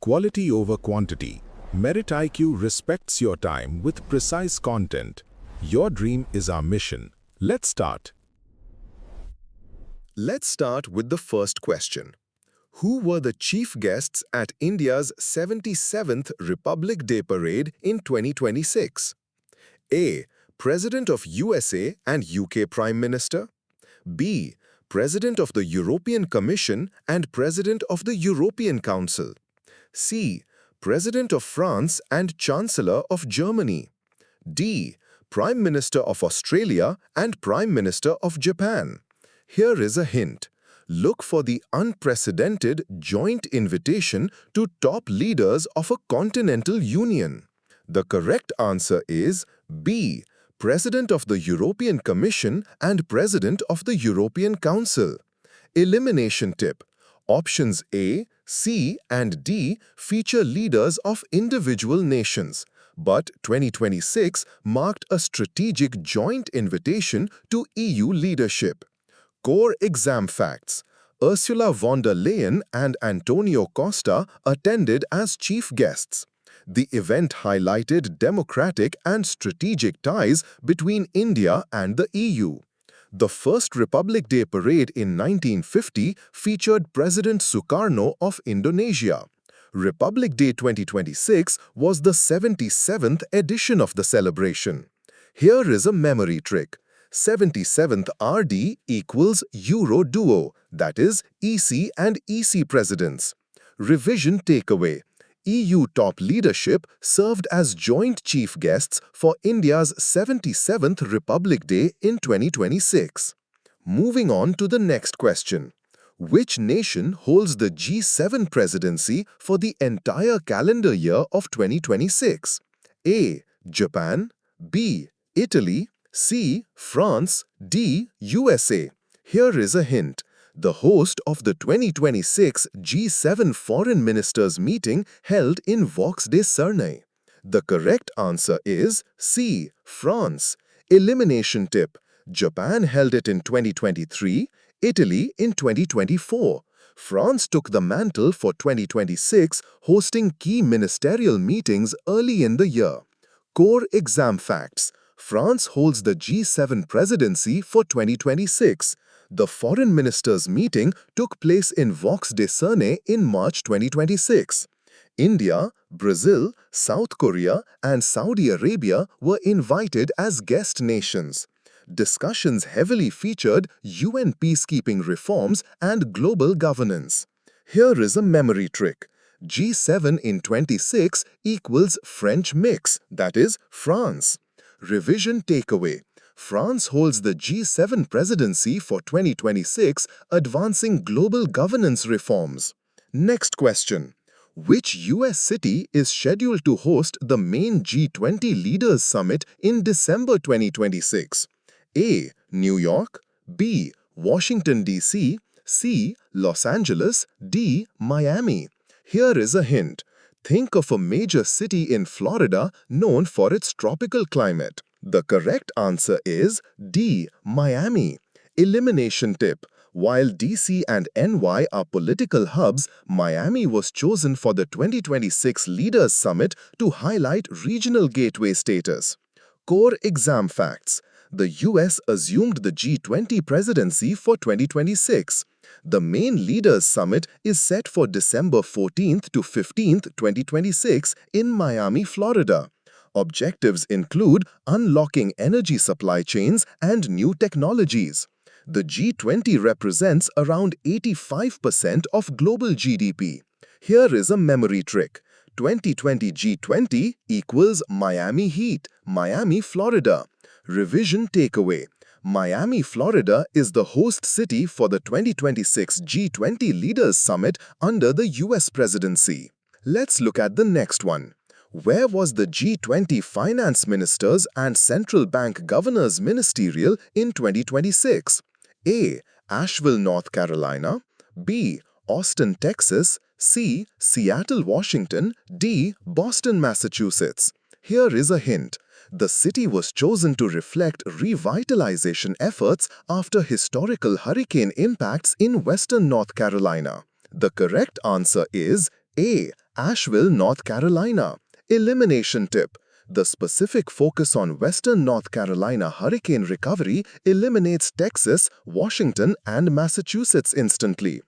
Quality over quantity. Merit IQ respects your time with precise content. Your dream is our mission. Let's start. Let's start with the first question. Who were the chief guests at India's 77th Republic Day Parade in 2026? A. President of USA and UK Prime Minister. B. President of the European Commission and President of the European Council. C. President of France and Chancellor of Germany. D. Prime Minister of Australia and Prime Minister of Japan. Here is a hint. Look for the unprecedented joint invitation to top leaders of a continental union. The correct answer is B. President of the European Commission and President of the European Council. Elimination tip. Options A, C, and D feature leaders of individual nations, but 2026 marked a strategic joint invitation to EU leadership. Core exam facts. Ursula von der Leyen and Antonio Costa attended as chief guests. The event highlighted democratic and strategic ties between India and the EU. The first Republic Day parade in 1950 featured President Sukarno of Indonesia. Republic Day 2026 was the 77th edition of the celebration. Here is a memory trick. 77th RD equals Euro Duo, that is, EC and EC presidents. Revision takeaway. EU top leadership served as joint chief guests for India's 77th Republic Day in 2026. Moving on to the next question. Which nation holds the G7 presidency for the entire calendar year of 2026? A. Japan. B. Italy. C. France. D. USA. Here is a hint. The host of the 2026 G7 Foreign Ministers meeting held in Vaux des Cernay. The correct answer is C. France. Elimination tip. Japan held it in 2023, Italy in 2024. France took the mantle for 2026, hosting key ministerial meetings early in the year. Core exam facts. France holds the G7 presidency for 2026. The Foreign Ministers' meeting took place in Vaux des Cernay in March 2026. India, Brazil, South Korea, and Saudi Arabia were invited as guest nations. Discussions heavily featured UN peacekeeping reforms and global governance. Here is a memory trick. G7 in 26 equals French mix, that is, France. Revision takeaway. France holds the G7 presidency for 2026, advancing global governance reforms. Next question. Which US city is scheduled to host the main G20 Leaders Summit in December 2026? A. New York. B. Washington, D.C. C. Los Angeles. D. Miami. Here is a hint. Think of a major city in Florida known for its tropical climate. The correct answer is D. Miami. Elimination tip. While DC and NY are political hubs, Miami was chosen for the 2026 Leaders Summit to highlight regional gateway status. Core exam facts. The US assumed the G20 presidency for 2026. The main Leaders Summit is set for December 14th to 15th, 2026 in Miami, Florida. Objectives include unlocking energy supply chains and new technologies. The G20 represents around 85% of global GDP. Here is a memory trick. 2020 G20 equals Miami Heat, Miami, Florida. Revision takeaway. Miami, Florida is the host city for the 2026 G20 Leaders Summit under the US presidency. Let's look at the next one. Where was the G20 Finance Ministers and Central Bank Governors Ministerial in 2026? A. Asheville, North Carolina. B. Austin, Texas. C. Seattle, Washington. D. Boston, Massachusetts. Here is a hint. The city was chosen to reflect revitalization efforts after historical hurricane impacts in western North Carolina. The correct answer is A. Asheville, North Carolina. Elimination tip. The specific focus on Western North Carolina hurricane recovery eliminates Texas, Washington, and Massachusetts instantly.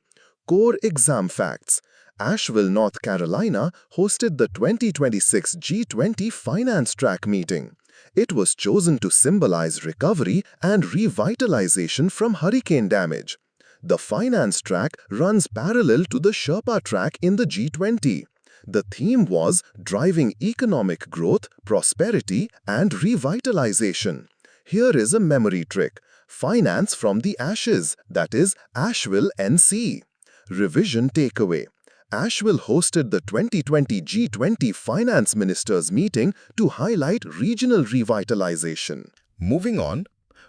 Core exam facts. Asheville, North Carolina hosted the 2026 G20 Finance Track meeting. It was chosen to symbolize recovery and revitalization from hurricane damage. The finance track runs parallel to the Sherpa track in the G20. The theme was driving economic growth, prosperity, and revitalization. Here is a memory trick. Finance from the ashes, that is Asheville, NC. Revision takeaway. Asheville hosted the 2020 G20 Finance Ministers meeting to highlight regional revitalization. Moving on,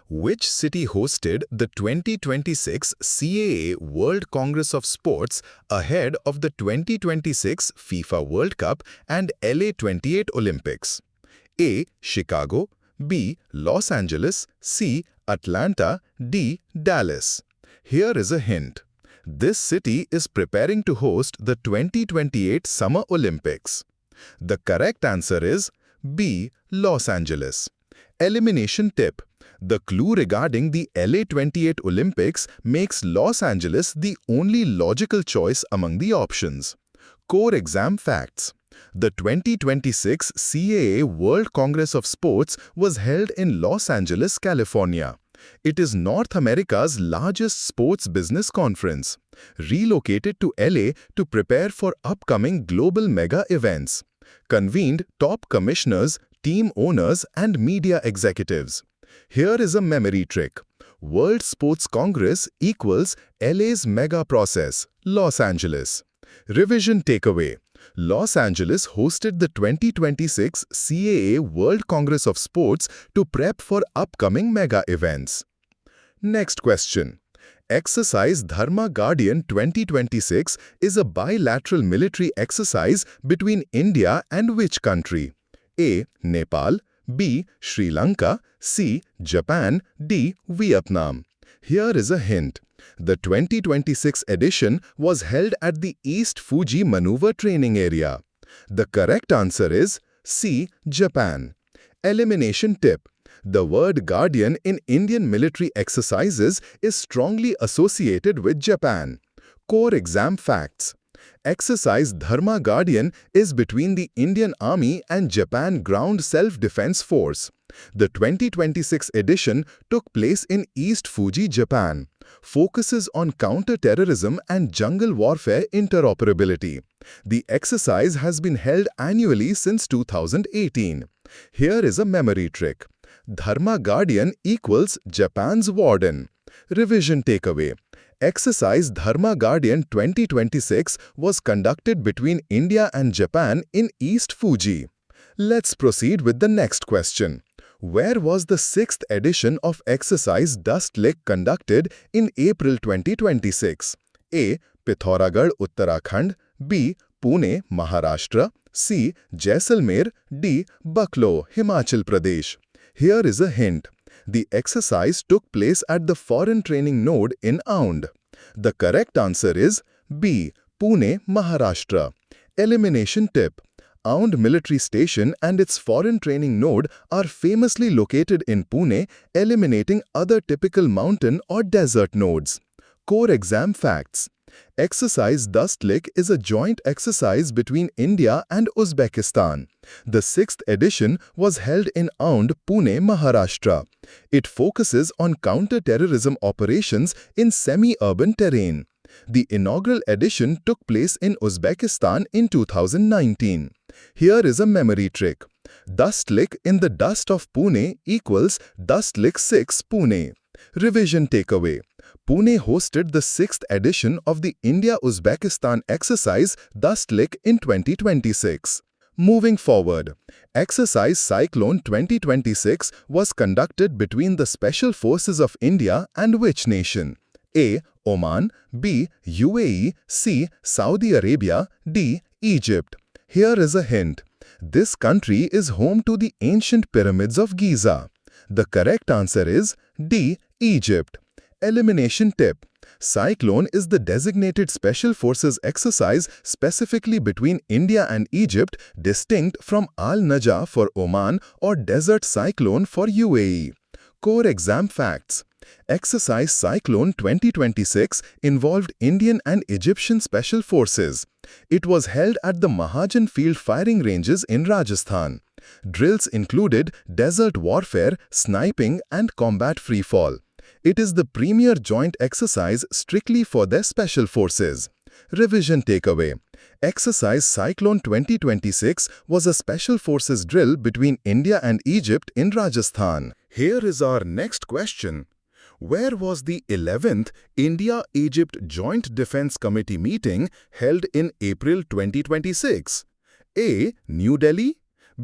which city hosted the 2026 CAA World Congress of Sports ahead of the 2026 FIFA World Cup and LA 28 Olympics? A. Chicago, B. Los Angeles, C. Atlanta, D. Dallas. Here is a hint. This city is preparing to host the 2028 Summer Olympics. The correct answer is B. Los Angeles. Elimination tip. The clue regarding the LA 28 Olympics makes Los Angeles the only logical choice among the options. Core exam facts. The 2026 CAA World Congress of Sports was held in Los Angeles, California. It is North America's largest sports business conference, relocated to LA to prepare for upcoming global mega events. Convened top commissioners, team owners, and media executives. Here is a memory trick. World Sports Congress equals LA's mega process, Los Angeles. Revision takeaway. Los Angeles hosted the 2026 CAA World Congress of Sports to prep for upcoming mega events. Next question. Exercise Dharma Guardian 2026 is a bilateral military exercise between India and which country? A. Nepal, B. Sri Lanka, C. Japan, D. Vietnam. Here is a hint. The 2026 edition was held at the East Fuji Maneuver Training Area. The correct answer is C. Japan. Elimination tip. The word guardian in Indian military exercises is strongly associated with Japan. Core exam facts. Exercise Dharma Guardian is between the Indian Army and Japan Ground Self-Defense Force. The 2026 edition took place in East Fuji, Japan. Focuses on counter-terrorism and jungle warfare interoperability. The exercise has been held annually since 2018. Here is a memory trick. Dharma Guardian equals Japan's warden. Revision takeaway. Exercise Dharma Guardian 2026 was conducted between India and Japan in East Fuji. Let's proceed with the next question. Where was the 6th edition of Exercise Dust Lick conducted in April 2026? A. Pithoragarh, Uttarakhand, B. Pune, Maharashtra, C. Jaisalmer, D. Bucklow, Himachal Pradesh. Here is a hint. The exercise took place at the Foreign Training Node in Aund. The correct answer is B. Pune, Maharashtra. Elimination tip. Aund Military Station and its Foreign Training Node are famously located in Pune, eliminating other typical mountain or desert nodes. Core exam facts. Exercise Dust Lick is a joint exercise between India and Uzbekistan. The 6th edition was held in Aund, Pune, Maharashtra. It focuses on counter-terrorism operations in semi-urban terrain. The inaugural edition took place in Uzbekistan in 2019. Here is a memory trick. Dust Lick in the dust of Pune equals Dust Lick 6 Pune. Revision takeaway. Pune hosted the 6th edition of the India-Uzbekistan exercise Dust Lick in 2026. Moving forward, Exercise Cyclone 2026 was conducted between the Special Forces of India and which nation? A. Oman, B. UAE, C. Saudi Arabia, D. Egypt. Here is a hint. This country is home to the ancient pyramids of Giza. The correct answer is D. Egypt. Elimination tip. Cyclone is the designated special forces exercise specifically between India and Egypt, distinct from Al-Najah for Oman or Desert Cyclone for UAE. Core exam facts. Exercise Cyclone 2026 involved Indian and Egyptian special forces. It was held at the Mahajan Field firing ranges in Rajasthan. Drills included desert warfare, sniping, and combat freefall. It is the premier joint exercise strictly for their special forces. Revision takeaway. Exercise Cyclone 2026 was a special forces drill between India and Egypt in Rajasthan. Here is our next question. Where was the 11th India-Egypt Joint Defense Committee meeting held in April 2026? A. New Delhi,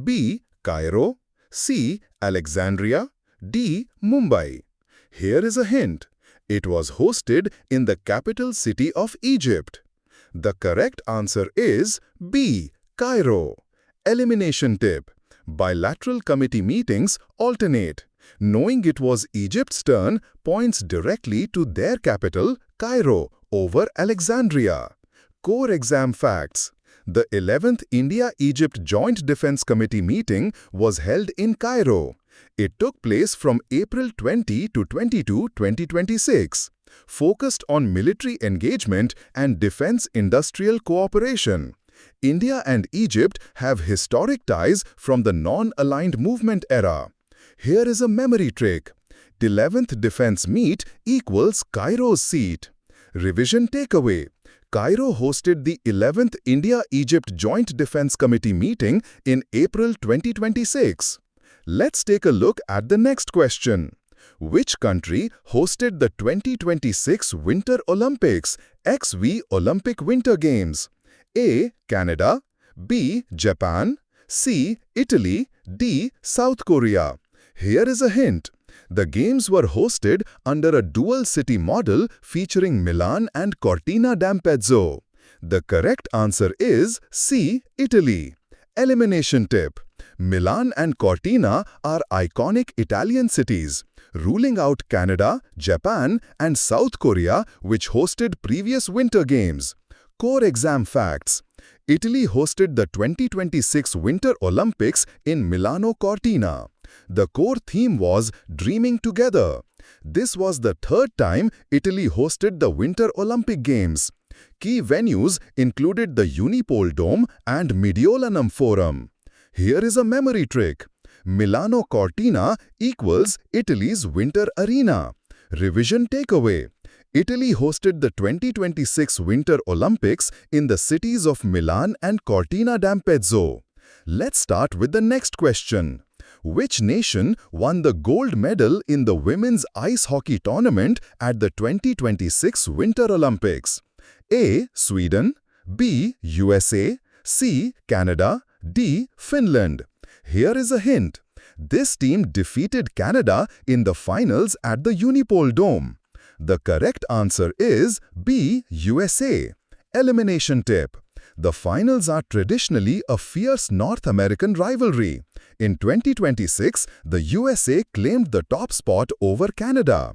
B. Cairo, C. Alexandria, D. Mumbai. Here is a hint. It was hosted in the capital city of Egypt. The correct answer is B. Cairo. Elimination tip. Bilateral committee meetings alternate. Knowing it was Egypt's turn points directly to their capital, Cairo, over Alexandria. Core exam facts. The 11th India-Egypt Joint Defense Committee meeting was held in Cairo. It took place from April 20 to 22, 2026, focused on military engagement and defense-industrial cooperation. India and Egypt have historic ties from the non-aligned movement era. Here is a memory trick. 11th Defense Meet equals Cairo's seat. Revision takeaway. Cairo hosted the 11th India-Egypt Joint Defense Committee meeting in April 2026. Let's take a look at the next question. Which country hosted the 2026 Winter Olympics, XV Olympic Winter Games? A. Canada, B. Japan, C. Italy, D. South Korea. Here is a hint. The games were hosted under a dual-city model featuring Milan and Cortina d'Ampezzo. The correct answer is C. Italy. Elimination tip. Milan and Cortina are iconic Italian cities, ruling out Canada, Japan, and South Korea, which hosted previous Winter Games. Core exam facts. Italy hosted the 2026 Winter Olympics in Milano Cortina. The core theme was Dreaming Together. This was the third time Italy hosted the Winter Olympic Games. Key venues included the Unipol Dome and Mediolanum Forum. Here is a memory trick. Milano Cortina equals Italy's Winter Arena. Revision takeaway. Italy hosted the 2026 Winter Olympics in the cities of Milan and Cortina d'Ampezzo. Let's start with the next question. Which nation won the gold medal in the women's ice hockey tournament at the 2026 Winter Olympics? A. Sweden, B. USA, C. Canada, D. Finland. Here is a hint. This team defeated Canada in the finals at the Unipol Dome. The correct answer is B. USA. Elimination tip. The finals are traditionally a fierce North American rivalry. In 2026, the USA claimed the top spot over Canada.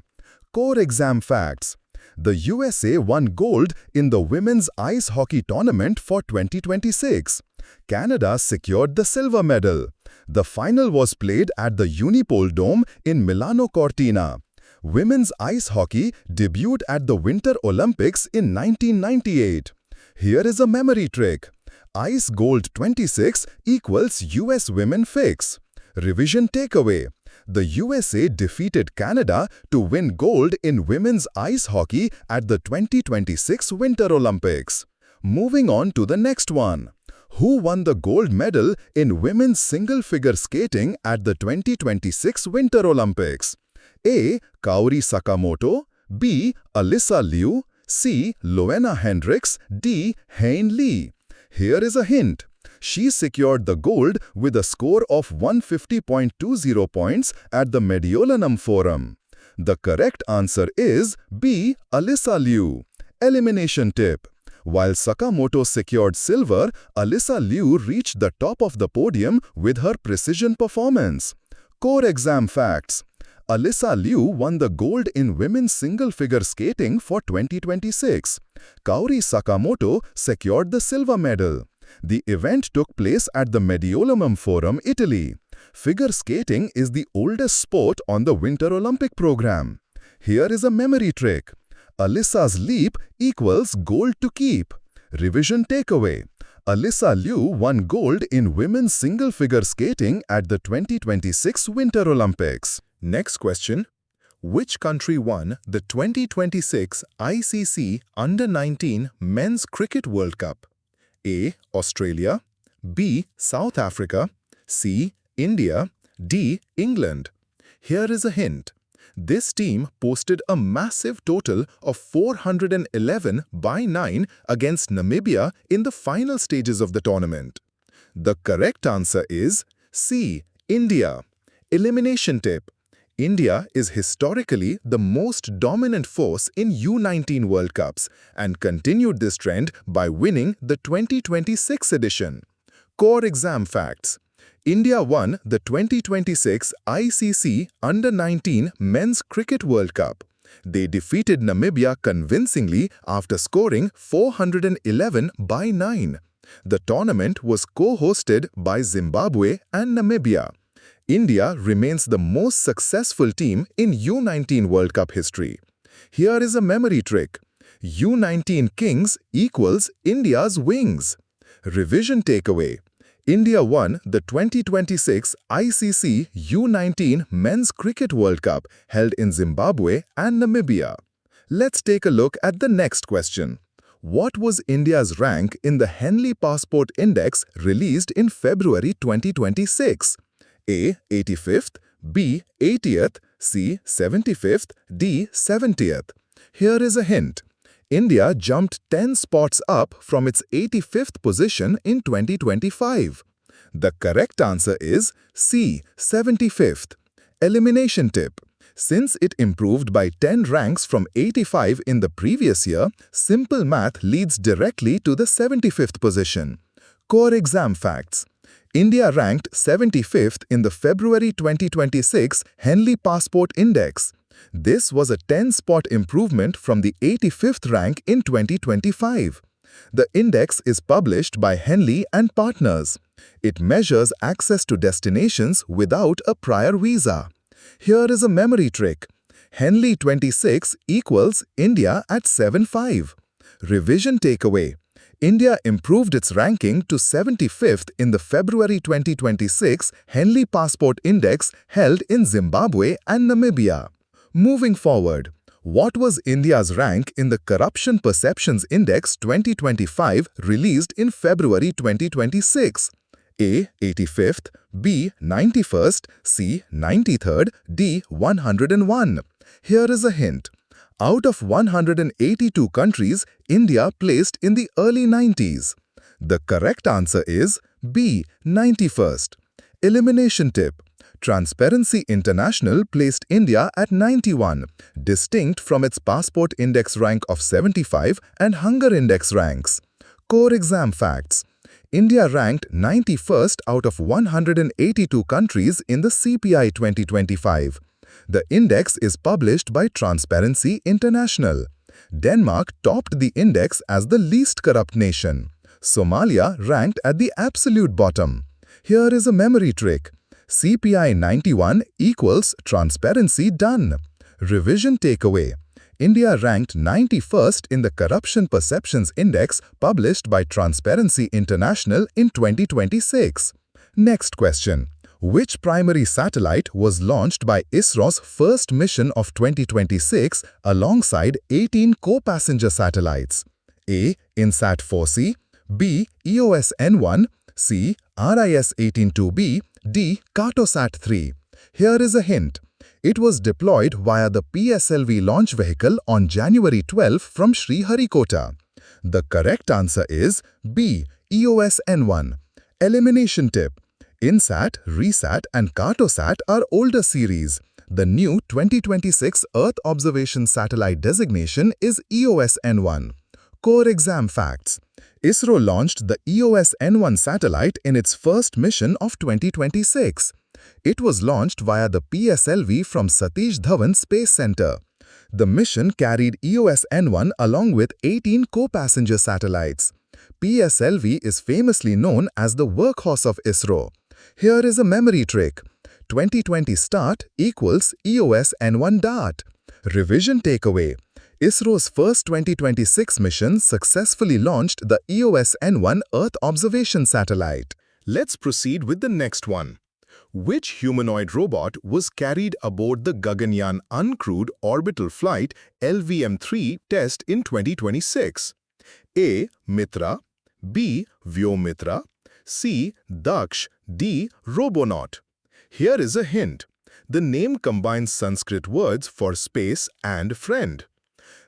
Core exam facts. The USA won gold in the women's ice hockey tournament for 2026. Canada secured the silver medal. The final was played at the Unipol Dome in Milano Cortina. Women's ice hockey debuted at the Winter Olympics in 1998. Here is a memory trick. Ice Gold 26 equals US Women Fix. Revision takeaway. The USA defeated Canada to win gold in women's ice hockey at the 2026 Winter Olympics. Moving on to the next one. Who won the gold medal in women's single-figure skating at the 2026 Winter Olympics? A. Kaori Sakamoto, B. Alyssa Liu, C. Loena Hendricks, D. Hein Lee. Here is a hint. She secured the gold with a score of 150.20 points at the Mediolanum Forum. The correct answer is B. Alyssa Liu. Elimination tip. While Sakamoto secured silver, Alyssa Liu reached the top of the podium with her precision performance. Core exam facts. Alyssa Liu won the gold in women's single-figure skating for 2026. Kaori Sakamoto secured the silver medal. The event took place at the Mediolanum Forum, Italy. Figure skating is the oldest sport on the Winter Olympic program. Here is a memory trick. Alyssa's leap equals gold to keep. Revision takeaway. Alyssa Liu won gold in women's single-figure skating at the 2026 Winter Olympics. Next question. Which country won the 2026 ICC Under-19 Men's Cricket World Cup? A. Australia, B. South Africa, C. India, D. England. Here is a hint. This team posted a massive total of 411 by 9 against Namibia in the final stages of the tournament. The correct answer is C. India. Elimination tip. India is historically the most dominant force in U19 World Cups and continued this trend by winning the 2026 edition. Core exam facts. India won the 2026 ICC Under-19 Men's Cricket World Cup. They defeated Namibia convincingly after scoring 411 by 9. The tournament was co-hosted by Zimbabwe and Namibia. India remains the most successful team in U19 World Cup history. Here is a memory trick. U19 Kings equals India's wings. Revision takeaway. India won the 2026 ICC U19 Men's Cricket World Cup held in Zimbabwe and Namibia. Let's take a look at the next question. What was India's rank in the Henley Passport Index released in February 2026? A. 85th, B. 80th, C. 75th, D. 70th. Here is a hint. India jumped 10 spots up from its 85th position in 2025. The correct answer is C. 75th. Elimination tip. Since it improved by 10 ranks from 85 in the previous year, simple math leads directly to the 75th position. Core exam facts. India ranked 75th in the February 2026 Henley Passport Index. This was a 10-spot improvement from the 85th rank in 2025. The index is published by Henley and Partners. It measures access to destinations without a prior visa. Here is a memory trick. Henley 26 equals India at 75. Revision takeaway. India improved its ranking to 75th in the February 2026 Henley Passport Index held in Zimbabwe and Namibia. Moving forward, what was India's rank in the Corruption Perceptions Index 2025 released in February 2026? A. 85th, B. 91st, C. 93rd, D. 101. Here is a hint. Out of 182 countries, India placed in the early 90s. The correct answer is B. 91st. Elimination tip. Transparency International placed India at 91, distinct from its Passport Index rank of 75 and Hunger Index ranks. Core exam facts. India ranked 91st out of 182 countries in the CPI 2025. The index is published by Transparency International. Denmark topped the index as the least corrupt nation. Somalia ranked at the absolute bottom. Here is a memory trick. CPI 91 equals transparency done. Revision takeaway. India ranked 91st in the Corruption Perceptions Index published by Transparency International in 2026. Next question. Which primary satellite was launched by ISRO's first mission of 2026 alongside 18 co-passenger satellites? A. INSAT-4C, B. EOS-N1, C. RIS-18-2B, D. Cartosat-3. Here is a hint. It was deployed via the PSLV launch vehicle on January 12 from Sriharikota. The correct answer is B. EOS-N1. Elimination tip. INSAT, RISAT and Cartosat are older series. The new 2026 Earth Observation Satellite designation is EOS-N1. Core exam facts. ISRO launched the EOS-N1 satellite in its first mission of 2026. It was launched via the PSLV from Satish Dhawan Space Center. The mission carried EOS-N1 along with 18 co-passenger satellites. PSLV is famously known as the workhorse of ISRO. Here is a memory trick. 2020 start equals EOS-N1 DART. Revision takeaway. ISRO's first 2026 mission successfully launched the EOS-N1 Earth observation satellite. Let's proceed with the next one. Which humanoid robot was carried aboard the Gaganyaan uncrewed orbital flight LVM-3 test in 2026? A. Mitra, B. Vyomitra, C. Daksh, D. Robonaut. Here is a hint. The name combines Sanskrit words for space and friend.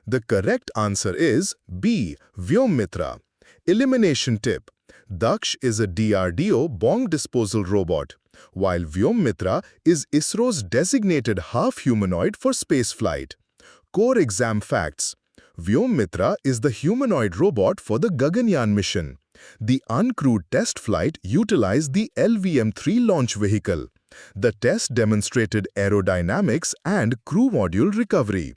The correct answer is B. Vyomitra. Elimination tip. Daksh is a DRDO bomb disposal robot, while Vyomitra is ISRO's designated half-humanoid for spaceflight. Core exam facts. Vyomitra is the humanoid robot for the Gaganyaan mission. The uncrewed test flight utilized the LVM-3 launch vehicle. The test demonstrated aerodynamics and crew module recovery.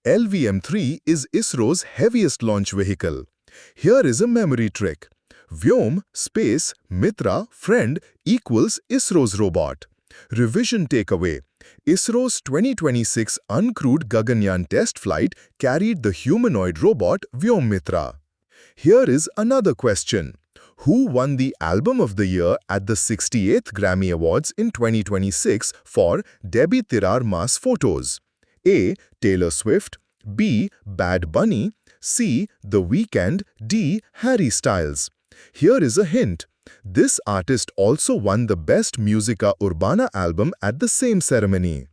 LVM-3 is ISRO's heaviest launch vehicle. Here is a memory trick. Vyom, space, Mitra, friend equals ISRO's robot. Revision takeaway. ISRO's 2026 uncrewed Gaganyaan test flight carried the humanoid robot Vyomitra. Here is another question. Who won the Album of the Year at the 68th Grammy Awards in 2026 for Debi Tirar Mas Photos? A. Taylor Swift, B. Bad Bunny, C. The Weeknd, D. Harry Styles. Here is a hint. This artist also won the Best Musica Urbana album at the same ceremony.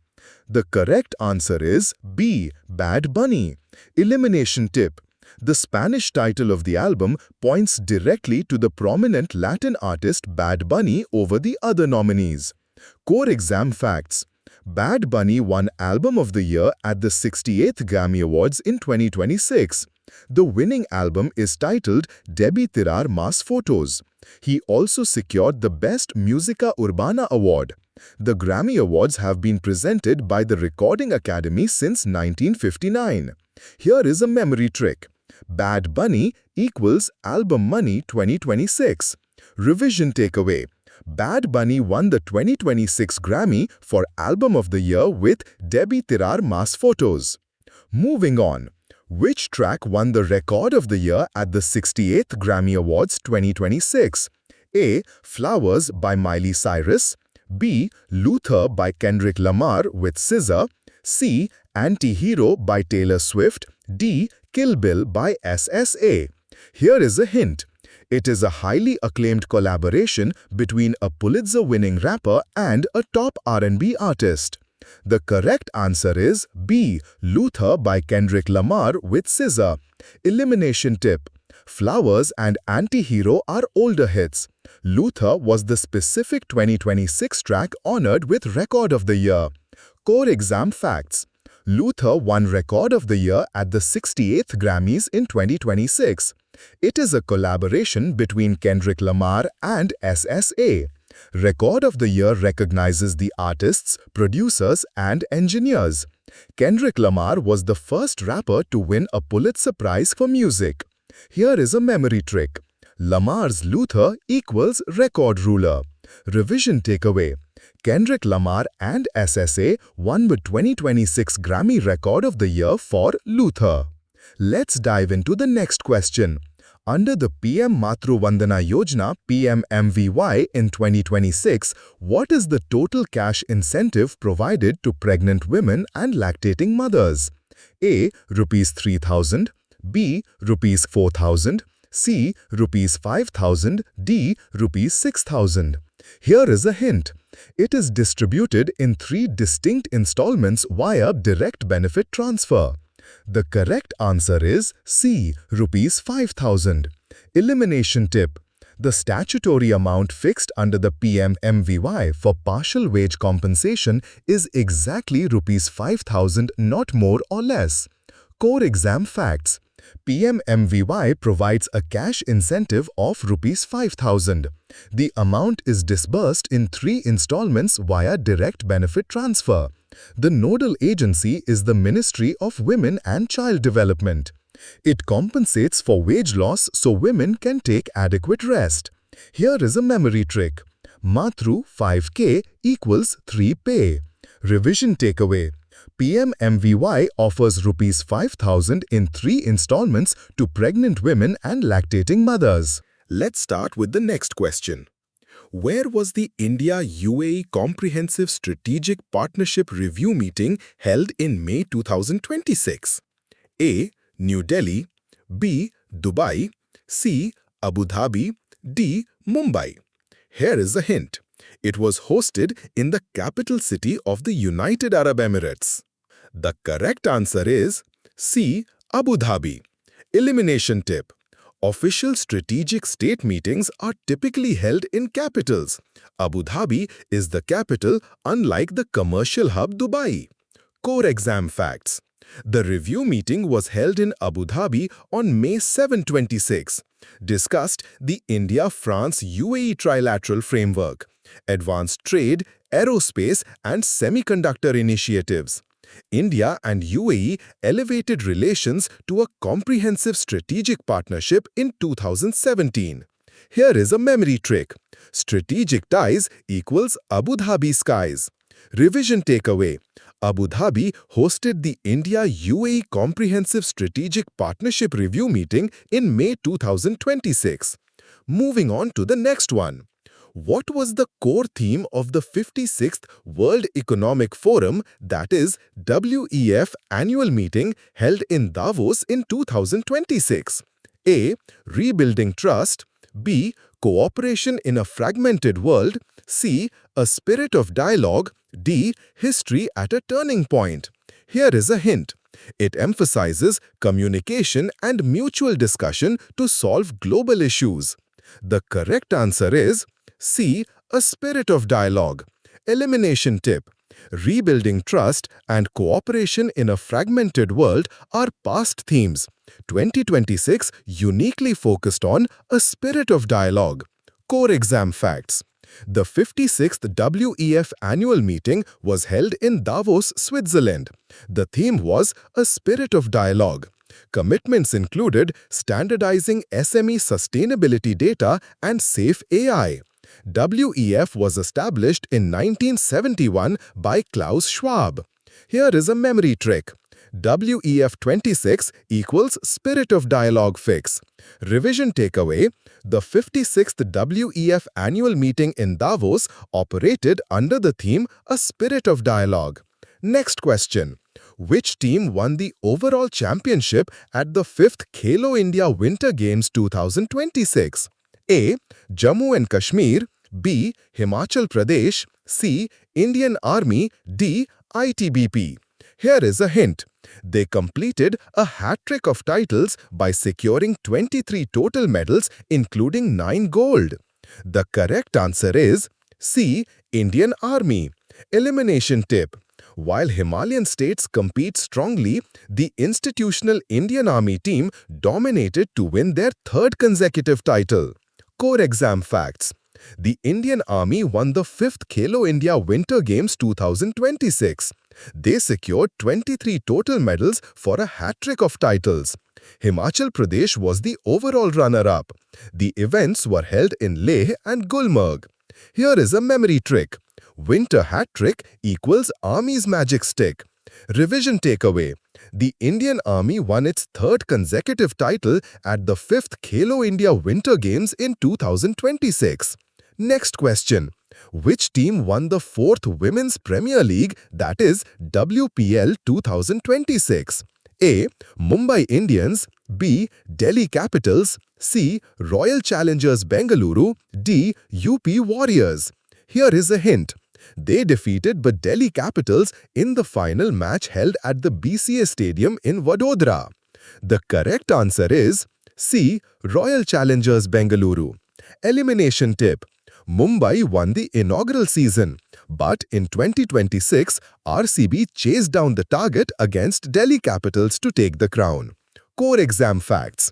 The correct answer is B. Bad Bunny. Elimination tip. The Spanish title of the album points directly to the prominent Latin artist Bad Bunny over the other nominees. Core exam facts. Bad Bunny won Album of the Year at the 68th Grammy Awards in 2026. The winning album is titled Debi Tirar Mas Photos. He also secured the Best Musica Urbana award. The Grammy Awards have been presented by the Recording Academy since 1959. Here is a memory trick. Bad Bunny equals Album Money 2026. Revision takeaway. Bad Bunny won the 2026 Grammy for Album of the Year with Debi Tirar Mas Photos. Moving on. Which track won the Record of the Year at the 68th Grammy Awards 2026? A. Flowers by Miley Cyrus, B. Luther by Kendrick Lamar with SZA, C. Anti-Hero by Taylor Swift, D. Kill Bill by SSA. Here is a hint. It is a highly acclaimed collaboration between a Pulitzer-winning rapper and a top R&B artist. The correct answer is B. Luther by Kendrick Lamar with SZA. Elimination tip. Flowers and Anti-Hero are older hits. Luther was the specific 2026 track honored with Record of the Year. Core exam facts. Luther won Record of the Year at the 68th Grammys in 2026. It is a collaboration between Kendrick Lamar and SSA. Record of the Year recognizes the artists, producers, and engineers. Kendrick Lamar was the first rapper to win a Pulitzer Prize for music. Here is a memory trick. Lamar's Luther equals Record Ruler. Revision takeaway. Kendrick Lamar and SSA won the 2026 Grammy Record of the Year for Luther. Let's dive into the next question. Under the PM Matru Vandana Yojana (PMMVY) in 2026, what is the total cash incentive provided to pregnant women and lactating mothers? A. Rupees 3,000, B. Rupees 4,000, C. Rupees 5,000, D. Rupees 6,000. Here is a hint. It is distributed in 3 distinct installments via direct benefit transfer. The correct answer is C. Rupees 5,000. Elimination tip. The statutory amount fixed under the PMMVY for partial wage compensation is exactly Rupees 5,000, not more or less. Core exam facts. PMMVY provides a cash incentive of Rs 5,000. The amount is disbursed in 3 installments via direct benefit transfer. The nodal agency is the Ministry of Women and Child Development. It compensates for wage loss so women can take adequate rest. Here is a memory trick. Matru 5K equals 3 pay. Revision takeaway. PMMVY offers Rs 5,000 in 3 installments to pregnant women and lactating mothers. Let's start with the next question. Where was the India-UAE Comprehensive Strategic Partnership Review meeting held in May 2026? A. New Delhi, B. Dubai, C. Abu Dhabi, D. Mumbai. Here is a hint. It was hosted in the capital city of the United Arab Emirates. The correct answer is C. Abu Dhabi. Elimination tip. Official strategic state meetings are typically held in capitals. Abu Dhabi is the capital, unlike the commercial hub Dubai. Core exam facts. The review meeting was held in Abu Dhabi on May 7, 2026. Discussed the India-France-UAE trilateral framework, advanced trade, aerospace, and semiconductor initiatives. India and UAE elevated relations to a comprehensive strategic partnership in 2017. Here is a memory trick. Strategic ties equals Abu Dhabi skies. Revision takeaway. Abu Dhabi hosted the India-UAE Comprehensive Strategic Partnership Review meeting in May 2026. Moving on to the next one. What was the core theme of the 56th World Economic Forum, that is, WEF annual meeting held in Davos in 2026? A. Rebuilding trust. B. Cooperation in a fragmented world. C. A spirit of dialogue. D. History at a turning point. Here is a hint. It emphasizes communication and mutual discussion to solve global issues. The correct answer is C. A spirit of dialogue. Elimination tip. Rebuilding trust and cooperation in a fragmented world are past themes. 2026 uniquely focused on a spirit of dialogue. Core exam facts. The 56th WEF annual meeting was held in Davos, Switzerland. The theme was a spirit of dialogue. Commitments included standardizing SME sustainability data and safe AI. WEF was established in 1971 by Klaus Schwab. Here is a memory trick. WEF 26 equals Spirit of Dialogue fix. Revision takeaway. The 56th WEF annual meeting in Davos operated under the theme A Spirit of Dialogue. Next question. Which team won the overall championship at the 5th Khelo India Winter Games 2026? A. Jammu and Kashmir, B. Himachal Pradesh, C. Indian Army, D. ITBP. Here is a hint. They completed a hat-trick of titles by securing 23 total medals, including 9 gold. The correct answer is C. Indian Army. Elimination tip. While Himalayan states compete strongly, the institutional Indian Army team dominated to win their 3rd consecutive title. Core exam facts. The Indian Army won the 5th Khelo India Winter Games 2026. They secured 23 total medals for a hat-trick of titles. Himachal Pradesh was the overall runner-up. The events were held in Leh and Gulmarg. Here is a memory trick. Winter hat-trick equals Army's magic stick. Revision takeaway. The Indian Army won its 3rd consecutive title at the 5th Khelo India Winter Games in 2026. Next question. Which team won the 4th Women's Premier League, that is WPL 2026? A. Mumbai Indians, B. Delhi Capitals, C. Royal Challengers Bengaluru, D. UP Warriors. Here is a hint. They defeated the Delhi Capitals in the final match held at the BCA Stadium in Vadodara. The correct answer is C. Royal Challengers Bengaluru. Elimination tip. Mumbai won the inaugural season, but in 2026, RCB chased down the target against Delhi Capitals to take the crown. Core exam facts.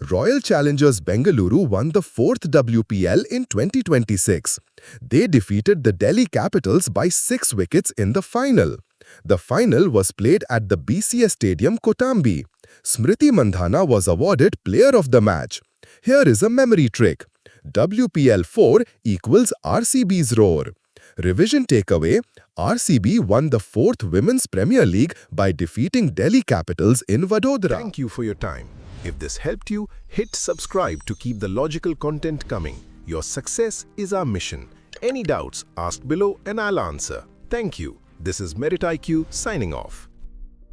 Royal Challengers Bengaluru won the 4th WPL in 2026. They defeated the Delhi Capitals by 6 wickets in the final. The final was played at the BCS Stadium, Kotambi. Smriti Mandhana was awarded Player of the Match. Here is a memory trick. WPL 4 equals RCB's roar. Revision takeaway: RCB won the 4th Women's Premier League by defeating Delhi Capitals in Vadodara. Thank you for your time. If this helped you, hit subscribe to keep the logical content coming. Your success is our mission. Any doubts, ask below and I'll answer. Thank you. This is Merit IQ signing off.